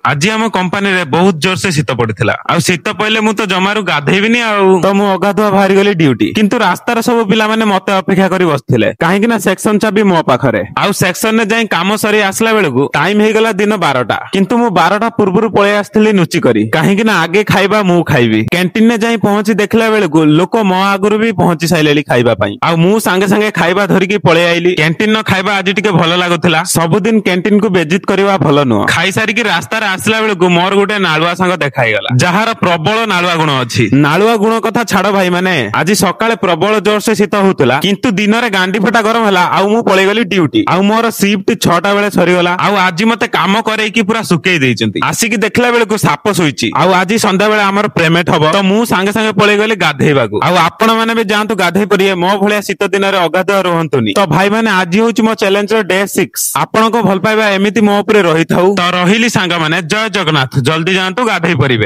ଆଜି ଆମ କମ୍ପାନୀରେ ବହୁତ ଜୋରସେ ଶୀତ ପଡିଥିଲା। ଆଉ ଶୀତ ପଇଲେ ମୁଁ ତ ଜମାରୁ ଗାଧେଇବିନି ଆଉ। ତ ମୁଁ ଅଗାଧୁଆ ବାହାରି ଗଲି ଡ୍ୟୁଟି। କିନ୍ତୁ ରାସ୍ତାର ସବୁ ପିଲାମାନେ ମତେ ଅପେକ୍ଷା କରି ବସିଥିଲେ, କାହିଁକି ନା ସେକ୍ସନ ଚାବି ମୋ ପାଖରେ। ଆଉ ସେକ୍ସନରେ ଯାଇ କାମ ସରି ଆସିଲା ବେଳକୁ ଟାଇମ ହେଇଗଲା ଦିନ 12ଟା। କିନ୍ତୁ ମୁଁ 12ଟା ପୂର୍ବରୁ ପଳେଇ ଆସିଥିଲି ନୁଚି କରି, କାହିଁକି ନା ଆଗେ ଖାଇବା ମୁଁ ଖାଇବି। କ୍ୟାଣ୍ଟିନରେ ଯାଇ ପହଞ୍ଚି ଦେଖିଲା ବେଳକୁ ଲୋକ ମୋ ଆଗରୁ ବି ପହଞ୍ଚି ସାଇଲେଣି ଖାଇବା ପାଇଁ। ଆଉ ମୁଁ ସାଙ୍ଗେ ସାଙ୍ଗେ ଖାଇବା ଧରିକି ପଳେଇ ଆଇଲି। କ୍ୟାଣ୍ଟିନର ଖାଇବା ଆଜି ଟିକେ ଭଲ ଲାଗୁଥିଲା। ସବୁଦିନ କ୍ୟାଣ୍ଟିନକୁ ବେଜିତ କରିବା ଭଲ ନୁହଁ। ଖାଇସାରିକି ରାସ୍ତାରେ ଆସିଲା ବେଳକୁ ମୋର ଗୋଟେ ନାଳୁଆ ସାଙ୍ଗ ଦେଖା ହେଇଗଲା, ଯାହାର ପ୍ରବଳ ନାଳୁଆ ଗୁଣ ଅଛି। ନାଳୁଆ ଗୁଣ କଥା ଛାଡ ଭାଇ, ମାନେ ଆଜି ସକାଳେ ପ୍ରବଳ ଜୋରସେ ଶୀତ ହଉଥିଲା, କିନ୍ତୁ ଦିନରେ ଗାଣ୍ଡି ଫଟା ଗରମ ହେଲା। ଆଉ ମୁଁ ପଳେଇଗଲି ଡ୍ୟୁଟି। ଆଉ ମୋର ସିଫ୍ଟ 6ଟା ବେଳେ ସରିଗଲା। ଆଉ ଆଜି ମତେ କାମ କରେଇକି ପୁରା ଶୁକେଇ ଦେଇଛନ୍ତି। ଆସିକି ଦେଖିଲା ବେଳକୁ ସାପ ଶୋଇଛି। ଆଉ ଆଜି ସନ୍ଧ୍ୟାବେଳେ ଆମର ପେମେଣ୍ଟ ହବ, ତ ମୁଁ ସାଙ୍ଗେ ସାଙ୍ଗେ ପଳେଇଗଲି ଗାଧେଇବାକୁ। ଆଉ ଆପଣ ମାନେ ବି ଯାଆନ୍ତୁ ଗାଧେଇ ପରିବେ, ମୋ ଭଳିଆ ଶୀତ ଦିନରେ ଅଗାଧୁଆ ରୁହନ୍ତୁନି। ତ ଭାଇ ମାନେ ଆଜି ହଉଛି ମୋ ଚ୍ୟାଲେଞ୍ଜର ଡେ 6। ଆପଣଙ୍କ ଭଲ ପାଇବା ଏମିତି ମୋ ଉପରେ ରହିଥାଉ। ତ ରହିଲି ସାଙ୍ଗମାନେ, ଜୟ ଜଗନ୍ନାଥ। ଜଲ୍ଦି ଯାଆନ୍ତୁ ଗାଧେଇ ପରିବେ।